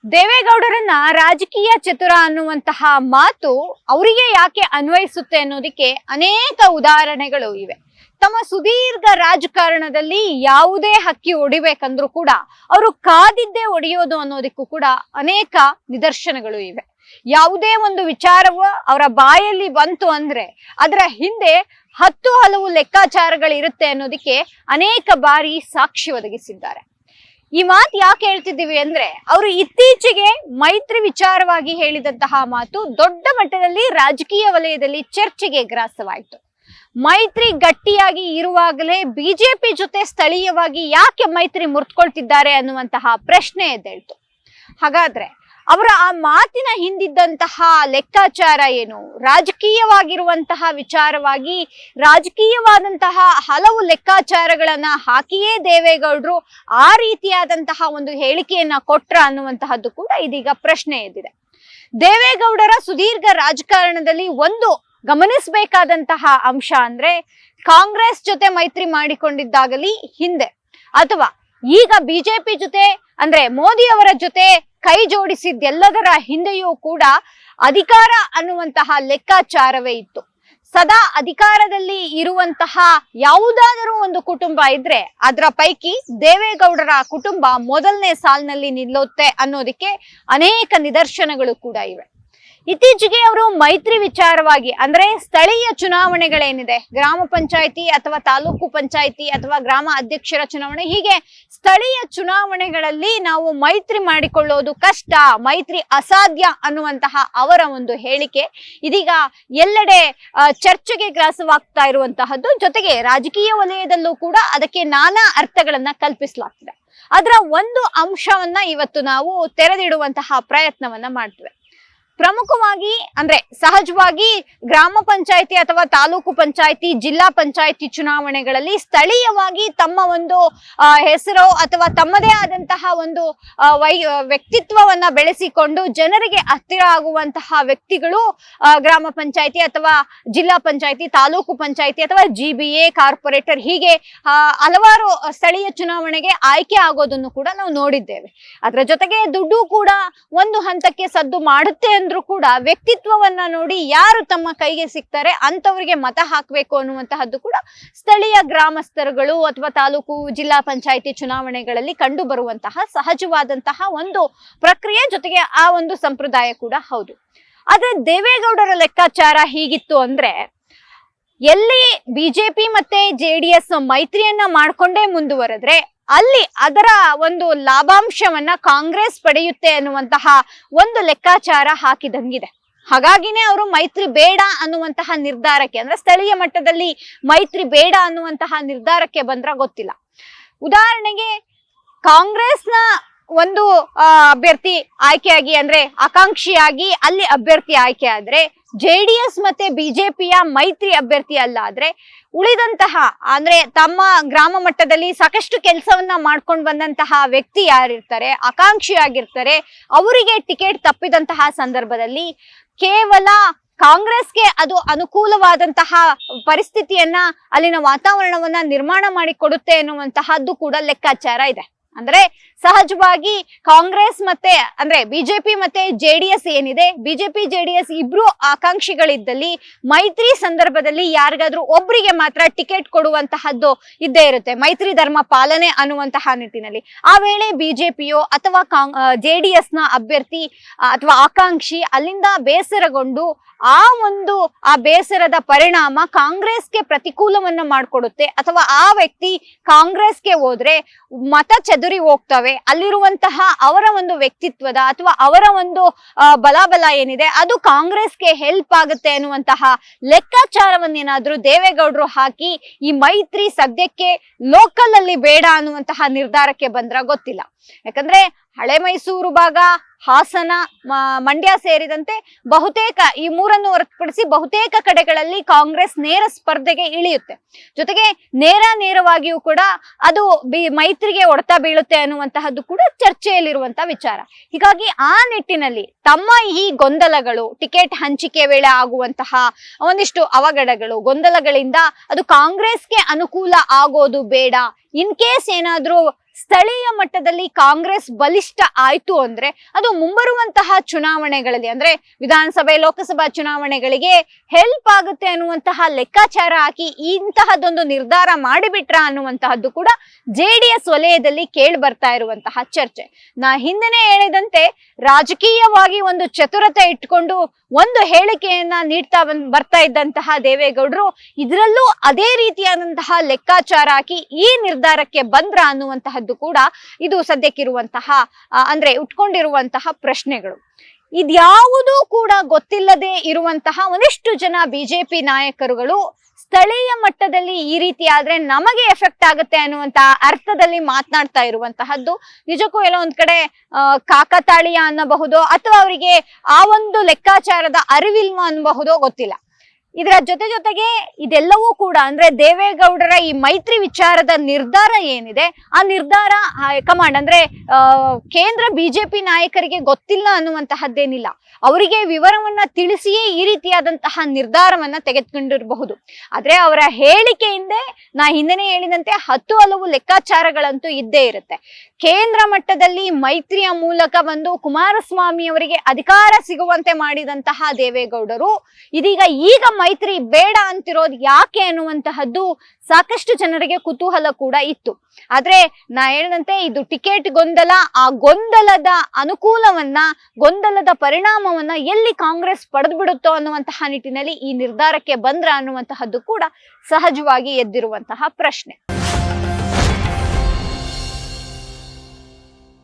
ದೇವೇಗೌಡರನ್ನ ರಾಜಕೀಯ ಚತುರ ಅನ್ನುವಂತಹ ಮಾತು ಅವರಿಗೆ ಯಾಕೆ ಅನ್ವಯಿಸುತ್ತೆ ಅನ್ನೋದಕ್ಕೆ ಅನೇಕ ಉದಾಹರಣೆಗಳು ಇವೆ. ತಮ್ಮ ಸುದೀರ್ಘ ರಾಜಕಾರಣದಲ್ಲಿ ಯಾವುದೇ ಹಕ್ಕಿ ಹೊಡಿಬೇಕಂದ್ರೂ ಕೂಡ ಅವರು ಕಾದಿದ್ದೇ ಹೊಡೆಯೋದು ಅನ್ನೋದಕ್ಕೂ ಕೂಡ ಅನೇಕ ನಿದರ್ಶನಗಳು ಇವೆ. ಯಾವುದೇ ಒಂದು ವಿಚಾರವು ಅವರ ಬಾಯಲ್ಲಿ ಬಂತು ಅಂದ್ರೆ ಅದರ ಹಿಂದೆ ಹಲವು ಲೆಕ್ಕಾಚಾರಗಳಿರುತ್ತೆ ಅನ್ನೋದಕ್ಕೆ ಅನೇಕ ಬಾರಿ ಸಾಕ್ಷಿ ಒದಗಿಸಿದ್ದಾರೆ. ಈ ಮಾತು ಯಾಕೆ ಹೇಳ್ತಿದ್ದೀವಿ ಅಂದ್ರೆ ಅವರು ಇತ್ತೀಚೆಗೆ ಮೈತ್ರಿ ವಿಚಾರವಾಗಿ ಹೇಳಿದಂತಹ ಮಾತು ದೊಡ್ಡ ಮಟ್ಟದಲ್ಲಿ ರಾಜಕೀಯ ವಲಯದಲ್ಲಿ ಚರ್ಚೆಗೆ ಗ್ರಾಸವಾಯಿತು. ಮೈತ್ರಿ ಗಟ್ಟಿಯಾಗಿ ಇರುವಾಗಲೇ ಬಿಜೆಪಿ ಜೊತೆ ಸ್ಥಳೀಯವಾಗಿ ಯಾಕೆ ಮೈತ್ರಿ ಮುರಿದುಕೊಳ್ತಿದ್ದಾರೆ ಅನ್ನುವಂತಹ ಪ್ರಶ್ನೆ ಎದ್ದೇಳ್ತು. ಹಾಗಾದ್ರೆ ಅವರ ಆ ಮಾತಿನ ಹಿಂದಿದ್ದಂತಹ ಲೆಕ್ಕಾಚಾರ ಏನು, ರಾಜಕೀಯವಾಗಿರುವಂತಹ ವಿಚಾರವಾಗಿ ರಾಜಕೀಯವಾದಂತಹ ಹಲವು ಲೆಕ್ಕಾಚಾರಗಳನ್ನ ಹಾಕಿಯೇ ದೇವೇಗೌಡರು ಆ ರೀತಿಯಾದಂತಹ ಒಂದು ಹೇಳಿಕೆಯನ್ನ ಕೊಟ್ರ ಅನ್ನುವಂತಹದ್ದು ಕೂಡ ಇದೀಗ ಪ್ರಶ್ನೆ ಎದ್ದಿದೆ. ದೇವೇಗೌಡರ ಸುದೀರ್ಘ ರಾಜಕಾರಣದಲ್ಲಿ ಒಂದು ಗಮನಿಸಬೇಕಾದಂತಹ ಅಂಶ ಅಂದ್ರೆ ಕಾಂಗ್ರೆಸ್ ಜೊತೆ ಮೈತ್ರಿ ಮಾಡಿಕೊಂಡಿದ್ದಾಗಲಿ ಹಿಂದೆ ಅಥವಾ ಈಗ ಬಿಜೆಪಿ ಜೊತೆ ಅಂದ್ರೆ ಮೋದಿ ಅವರ ಜೊತೆ ಕೈ ಜೋಡಿಸಿದ್ದೆಲ್ಲದರ ಹಿಂದೆಯೂ ಕೂಡ ಅಧಿಕಾರ ಅನ್ನುವಂತಹ ಲೆಕ್ಕಾಚಾರವೇ ಇತ್ತು. ಸದಾ ಅಧಿಕಾರದಲ್ಲಿ ಇರುವಂತಹ ಯಾವುದಾದರೂ ಒಂದು ಕುಟುಂಬ ಇದ್ರೆ ಅದರ ಪೈಕಿ ದೇವೇಗೌಡರ ಕುಟುಂಬ ಮೊದಲನೇ ಸಾಲಿನಲ್ಲಿ ನಿಲ್ಲುತ್ತೆ ಅನ್ನೋದಕ್ಕೆ ಅನೇಕ ನಿದರ್ಶನಗಳು ಕೂಡ ಇವೆ. ಇತ್ತೀಚೆಗೆ ಅವರು ಮೈತ್ರಿ ವಿಚಾರವಾಗಿ ಅಂದ್ರೆ ಸ್ಥಳೀಯ ಚುನಾವಣೆಗಳೇನಿದೆ, ಗ್ರಾಮ ಪಂಚಾಯಿತಿ ಅಥವಾ ತಾಲೂಕು ಪಂಚಾಯಿತಿ ಅಥವಾ ಗ್ರಾಮ ಅಧ್ಯಕ್ಷರ ಚುನಾವಣೆ, ಹೀಗೆ ಸ್ಥಳೀಯ ಚುನಾವಣೆಗಳಲ್ಲಿ ನಾವು ಮೈತ್ರಿ ಮಾಡಿಕೊಳ್ಳೋದು ಕಷ್ಟ, ಮೈತ್ರಿ ಅಸಾಧ್ಯ ಅನ್ನುವಂತಹ ಅವರ ಒಂದು ಹೇಳಿಕೆ ಇದೀಗ ಎಲ್ಲೆಡೆ ಚರ್ಚೆಗೆ ಗ್ರಾಸವಾಗ್ತಾ ಇರುವಂತಹದ್ದು. ಜೊತೆಗೆ ರಾಜಕೀಯ ವಲಯದಲ್ಲೂ ಕೂಡ ಅದಕ್ಕೆ ನಾನಾ ಅರ್ಥಗಳನ್ನ ಕಲ್ಪಿಸಲಾಗ್ತಿದೆ. ಅದರ ಒಂದು ಅಂಶವನ್ನ ಇವತ್ತು ನಾವು ತೆರೆದಿಡುವಂತಹ ಪ್ರಯತ್ನವನ್ನ ಮಾಡ್ತೇವೆ. ಪ್ರಮುಖವಾಗಿ ಅಂದ್ರೆ ಸಹಜವಾಗಿ ಗ್ರಾಮ ಪಂಚಾಯಿತಿ ಅಥವಾ ತಾಲೂಕು ಪಂಚಾಯಿತಿ, ಜಿಲ್ಲಾ ಪಂಚಾಯಿತಿ ಚುನಾವಣೆಗಳಲ್ಲಿ ಸ್ಥಳೀಯವಾಗಿ ತಮ್ಮ ಒಂದು ಹೆಸರು ಅಥವಾ ತಮ್ಮದೇ ಆದಂತಹ ಒಂದು ವ್ಯಕ್ತಿತ್ವವನ್ನ ಬೆಳೆಸಿಕೊಂಡು ಜನರಿಗೆ ಹತ್ತಿರ ಆಗುವಂತಹ ವ್ಯಕ್ತಿಗಳು ಗ್ರಾಮ ಪಂಚಾಯಿತಿ ಅಥವಾ ಜಿಲ್ಲಾ ಪಂಚಾಯಿತಿ, ತಾಲೂಕು ಪಂಚಾಯಿತಿ ಅಥವಾ GBA, ಕಾರ್ಪೊರೇಟರ್, ಹೀಗೆ ಹಲವಾರು ಸ್ಥಳೀಯ ಚುನಾವಣೆಗೆ ಆಯ್ಕೆ ಆಗೋದನ್ನು ಕೂಡ ನಾವು ನೋಡಿದ್ದೇವೆ. ಅದರ ಜೊತೆಗೆ ದುಡ್ಡು ಕೂಡ ಒಂದು ಹಂತಕ್ಕೆ ಸದ್ದು ಮಾಡುತ್ತೆ ಅಂದ್ರೂ ಕೂಡ ವ್ಯಕ್ತಿತ್ವವನ್ನ ನೋಡಿ ಯಾರು ತಮ್ಮ ಕೈಗೆ ಸಿಗ್ತಾರೆ ಅಂತವರಿಗೆ ಮತ ಹಾಕಬೇಕು ಅನ್ನುವಂತಹದ್ದು ಕೂಡ ಸ್ಥಳೀಯ ಗ್ರಾಮಸ್ಥರುಗಳು ಅಥವಾ ತಾಲೂಕು ಜಿಲ್ಲಾ ಪಂಚಾಯಿತಿ ಚುನಾವಣೆಗಳಲ್ಲಿ ಕಂಡು ಬರುವಂತಹ ಸಹಜವಾದಂತಹ ಒಂದು ಪ್ರಕ್ರಿಯೆ, ಜೊತೆಗೆ ಆ ಒಂದು ಸಂಪ್ರದಾಯ ಕೂಡ ಹೌದು. ಆದ್ರೆ ದೇವೇಗೌಡರ ಲೆಕ್ಕಾಚಾರ ಹೀಗಿತ್ತು ಅಂದ್ರೆ ಎಲ್ಲಿ ಬಿಜೆಪಿ ಮತ್ತೆ JDS ಮೈತ್ರಿಯನ್ನ ಮಾಡ್ಕೊಂಡೇ ಮುಂದುವರೆದ್ರೆ ಅಲ್ಲಿ ಅದರ ಒಂದು ಲಾಭಾಂಶವನ್ನ ಕಾಂಗ್ರೆಸ್ ಪಡೆಯುತ್ತೆ ಅನ್ನುವಂತಹ ಒಂದು ಲೆಕ್ಕಾಚಾರ ಹಾಕಿದಂಗಿದೆ. ಹಾಗಾಗಿನೇ ಅವರು ಮೈತ್ರಿ ಬೇಡ ಅನ್ನುವಂತಹ ನಿರ್ಧಾರಕ್ಕೆ ಅಂದ್ರೆ ಸ್ಥಳೀಯ ಮಟ್ಟದಲ್ಲಿ ಮೈತ್ರಿ ಬೇಡ ಅನ್ನುವಂತಹ ನಿರ್ಧಾರಕ್ಕೆ ಬಂದ್ರ ಗೊತ್ತಿಲ್ಲ. ಉದಾಹರಣೆಗೆ ಕಾಂಗ್ರೆಸ್ನ ಒಂದು ಅಭ್ಯರ್ಥಿ ಆಯ್ಕೆಯಾಗಿ ಅಂದ್ರೆ ಆಕಾಂಕ್ಷಿಯಾಗಿ ಅಲ್ಲಿ ಅಭ್ಯರ್ಥಿ ಆಯ್ಕೆ ಆದ್ರೆ JDS ಮತ್ತೆ ಬಿಜೆಪಿಯ ಮೈತ್ರಿ ಅಭ್ಯರ್ಥಿ ಅಲ್ಲ ಆದ್ರೆ ಉಳಿದಂತಹ ಅಂದ್ರೆ ತಮ್ಮ ಗ್ರಾಮ ಮಟ್ಟದಲ್ಲಿ ಸಾಕಷ್ಟು ಕೆಲಸವನ್ನ ಮಾಡ್ಕೊಂಡು ಬಂದಂತಹ ವ್ಯಕ್ತಿ ಯಾರಿರ್ತಾರೆ, ಆಕಾಂಕ್ಷಿಯಾಗಿರ್ತಾರೆ, ಅವರಿಗೆ ಟಿಕೆಟ್ ತಪ್ಪಿದಂತಹ ಸಂದರ್ಭದಲ್ಲಿ ಕೇವಲ ಕಾಂಗ್ರೆಸ್ಗೆ ಅದು ಅನುಕೂಲವಾದಂತಹ ಪರಿಸ್ಥಿತಿಯನ್ನ ಅಲ್ಲಿನ ವಾತಾವರಣವನ್ನ ನಿರ್ಮಾಣ ಮಾಡಿ ಕೊಡುತ್ತೆ ಎನ್ನುವಂತಹದ್ದು ಕೂಡ ಲೆಕ್ಕಾಚಾರ ಇದೆ. ಅಂದ್ರೆ ಸಹಜವಾಗಿ ಕಾಂಗ್ರೆಸ್ ಮತ್ತೆ ಅಂದ್ರೆ ಬಿಜೆಪಿ ಮತ್ತೆ JDS ಏನಿದೆ, ಬಿಜೆಪಿ JDS ಇಬ್ರು ಆಕಾಂಕ್ಷಿಗಳಿದ್ದಲ್ಲಿ ಮೈತ್ರಿ ಸಂದರ್ಭದಲ್ಲಿ ಯಾರಿಗಾದ್ರೂ ಒಬ್ರಿಗೆ ಮಾತ್ರ ಟಿಕೆಟ್ ಕೊಡುವಂತಹದ್ದು ಇದ್ದೇ ಇರುತ್ತೆ, ಮೈತ್ರಿ ಧರ್ಮ ಪಾಲನೆ ಅನ್ನುವಂತಹ ನಿಟ್ಟಿನಲ್ಲಿ. ಆ ವೇಳೆ ಬಿಜೆಪಿಯೋ ಅಥವಾ JDS ನ ಅಭ್ಯರ್ಥಿ ಅಥವಾ ಆಕಾಂಕ್ಷಿ ಅಲ್ಲಿಂದ ಬೇಸರಗೊಂಡು ಆ ಬೇಸರದ ಪರಿಣಾಮ ಕಾಂಗ್ರೆಸ್ಗೆ ಪ್ರತಿಕೂಲವನ್ನ ಮಾಡಿಕೊಡುತ್ತೆ ಅಥವಾ ಆ ವ್ಯಕ್ತಿ ಕಾಂಗ್ರೆಸ್ಗೆ ಹೋದ್ರೆ ಮತ ಚದುರಿ ಹೋಗ್ತವೆ. ಅಲ್ಲಿರುವಂತಹ ಅವರ ಒಂದು ವ್ಯಕ್ತಿತ್ವದ ಅಥವಾ ಅವರ ಒಂದು ಬಲಾಬಲ ಏನಿದೆ ಅದು ಕಾಂಗ್ರೆಸ್ಗೆ ಹೆಲ್ಪ್ ಆಗುತ್ತೆ ಅನ್ನುವಂತಹ ಲೆಕ್ಕಾಚಾರವನ್ನೇನಾದ್ರೂ ದೇವೇಗೌಡರು ಹಾಕಿ ಈ ಮೈತ್ರಿ ಸದ್ಯಕ್ಕೆ ಲೋಕಲ್ ಅಲ್ಲಿ ಬೇಡ ಅನ್ನುವಂತಹ ನಿರ್ಧಾರಕ್ಕೆ ಬಂದ್ರ ಗೊತ್ತಿಲ್ಲ. ಯಾಕಂದ್ರೆ ಹಳೆ ಮೈಸೂರು ಭಾಗ, ಹಾಸನ, ಮಂಡ್ಯ ಸೇರಿದಂತೆ ಬಹುತೇಕ ಈ ಮೂರನ್ನು ಹೊರತುಪಡಿಸಿ ಬಹುತೇಕ ಕಡೆಗಳಲ್ಲಿ ಕಾಂಗ್ರೆಸ್ ನೇರ ಸ್ಪರ್ಧೆಗೆ ಇಳಿಯುತ್ತೆ. ಜೊತೆಗೆ ನೇರವಾಗಿಯೂ ಕೂಡ ಅದು ಮೈತ್ರಿಗೆ ಹೊಡೆತ ಬೀಳುತ್ತೆ ಅನ್ನುವಂತಹದ್ದು ಕೂಡ ಚರ್ಚೆಯಲ್ಲಿರುವಂತಹ ವಿಚಾರ. ಹೀಗಾಗಿ ಆ ನಿಟ್ಟಿನಲ್ಲಿ ತಮ್ಮ ಈ ಗೊಂದಲಗಳು, ಟಿಕೆಟ್ ಹಂಚಿಕೆ ವೇಳೆ ಆಗುವಂತಹ ಒಂದಿಷ್ಟು ಅವಘಡಗಳು, ಗೊಂದಲಗಳಿಂದ ಅದು ಕಾಂಗ್ರೆಸ್ಗೆ ಅನುಕೂಲ ಆಗೋದು ಬೇಡ. ಇನ್ ಕೇಸ್ ಏನಾದ್ರೂ ಸ್ಥಳೀಯ ಮಟ್ಟದಲ್ಲಿ ಕಾಂಗ್ರೆಸ್ ಬಲಿಷ್ಠ ಆಯ್ತು ಅಂದ್ರೆ ಅದು ಮುಂಬರುವಂತಹ ಚುನಾವಣೆಗಳಲ್ಲಿ ಅಂದ್ರೆ ವಿಧಾನಸಭೆ ಲೋಕಸಭಾ ಚುನಾವಣೆಗಳಿಗೆ ಹೆಲ್ಪ್ ಆಗುತ್ತೆ ಅನ್ನುವಂತಹ ಲೆಕ್ಕಾಚಾರ ಹಾಕಿ ಇಂತಹದೊಂದು ನಿರ್ಧಾರ ಮಾಡಿಬಿಟ್ರ ಅನ್ನುವಂತಹದ್ದು ಕೂಡ JDS ವಲಯದಲ್ಲಿ ಕೇಳಿ ಬರ್ತಾ ಇರುವಂತಹ ಚರ್ಚೆ. ನಾ ಹಿಂದೆನೆ ಹೇಳಿದಂತೆ ರಾಜಕೀಯವಾಗಿ ಒಂದು ಚತುರತೆ ಇಟ್ಕೊಂಡು ಒಂದು ಹೇಳಿಕೆಯನ್ನ ನೀಡ್ತಾ ಬರ್ತಾ ಇದ್ದಂತಹ ದೇವೇಗೌಡರು ಇದರಲ್ಲೂ ಅದೇ ರೀತಿಯಾದಂತಹ ಲೆಕ್ಕಾಚಾರ ಹಾಕಿ ಈ ನಿರ್ಧಾರಕ್ಕೆ ಬಂದ್ರ ಅನ್ನುವಂತಹದ್ದು ಕೂಡ ಇದು ಸದ್ಯಕ್ಕಿರುವಂತಹ ಅಂದ್ರೆ ಉಟ್ಕೊಂಡಿರುವಂತಹ ಪ್ರಶ್ನೆಗಳು. ಇದ್ಯಾವುದೂ ಕೂಡ ಗೊತ್ತಿಲ್ಲದೆ ಇರುವಂತಹ ಒಂದಿಷ್ಟು ಜನ ಬಿಜೆಪಿ ನಾಯಕರುಗಳು ಸ್ಥಳೀಯ ಮಟ್ಟದಲ್ಲಿ ಈ ರೀತಿ ಆದ್ರೆ ನಮಗೆ ಎಫೆಕ್ಟ್ ಆಗುತ್ತೆ ಅನ್ನುವಂತ ಅರ್ಥದಲ್ಲಿ ಮಾತನಾಡ್ತಾ ಇರುವಂತಹದ್ದು ನಿಜಕ್ಕೂ ಎಲ್ಲೋ ಒಂದ್ ಕಡೆ ಕಾಕತಾಳೀಯ ಅನ್ನಬಹುದು ಅಥವಾ ಅವರಿಗೆ ಆ ಒಂದು ಲೆಕ್ಕಾಚಾರದ ಅರಿವಿಲ್ವ ಅನ್ನಬಹುದೋ ಗೊತ್ತಿಲ್ಲ. ಇದರ ಜೊತೆಗೆ ಇದೆಲ್ಲವೂ ಕೂಡ ಅಂದ್ರೆ ದೇವೇಗೌಡರ ಈ ಮೈತ್ರಿ ವಿಚಾರದ ನಿರ್ಧಾರ ಏನಿದೆ ಆ ನಿರ್ಧಾರ ಹೈಕಮಾಂಡ್ ಅಂದ್ರೆ ಕೇಂದ್ರ ಬಿಜೆಪಿ ನಾಯಕರಿಗೆ ಗೊತ್ತಿಲ್ಲ ಅನ್ನುವಂತಹದ್ದೇನಿಲ್ಲ. ಅವರಿಗೆ ವಿವರವನ್ನ ತಿಳಿಸಿಯೇ ಈ ರೀತಿಯಾದಂತಹ ನಿರ್ಧಾರವನ್ನ ತೆಗೆದುಕೊಂಡಿರಬಹುದು. ಆದ್ರೆ ಅವರ ಹೇಳಿಕೆಯಿಂದ ನಾ ಹಿಂದೆನೆ ಹೇಳಿದಂತೆ 10 ಹಲವು ಲೆಕ್ಕಾಚಾರಗಳಂತೂ ಇದ್ದೇ ಇರುತ್ತೆ. ಕೇಂದ್ರ ಮಟ್ಟದಲ್ಲಿ ಮೈತ್ರಿಯ ಮೂಲಕ ಬಂದು ಕುಮಾರಸ್ವಾಮಿ ಅವರಿಗೆ ಅಧಿಕಾರ ಸಿಗುವಂತೆ ಮಾಡಿದಂತಹ ದೇವೇಗೌಡರು ಈಗ ಮೈತ್ರಿ ಬೇಡ ಅಂತಿರೋದು ಯಾಕೆ ಅನ್ನುವಂತಹದ್ದು ಸಾಕಷ್ಟು ಜನರಿಗೆ ಕುತೂಹಲ ಕೂಡ ಇತ್ತು. ಆದ್ರೆ ನಾ ಹೇಳಿದಂತೆ ಇದು ಟಿಕೆಟ್ ಗೊಂದಲ, ಆ ಗೊಂದಲದ ಗೊಂದಲದ ಪರಿಣಾಮವನ್ನ ಎಲ್ಲಿ ಕಾಂಗ್ರೆಸ್ ಪಡೆದು ಬಿಡುತ್ತೋ ಅನ್ನುವಂತಹ ನಿಟ್ಟಿನಲ್ಲಿ ಈ ನಿರ್ಧಾರಕ್ಕೆ ಬಂದ್ರ ಅನ್ನುವಂತಹದ್ದು ಕೂಡ ಸಹಜವಾಗಿ ಎದ್ದಿರುವಂತಹ ಪ್ರಶ್ನೆ.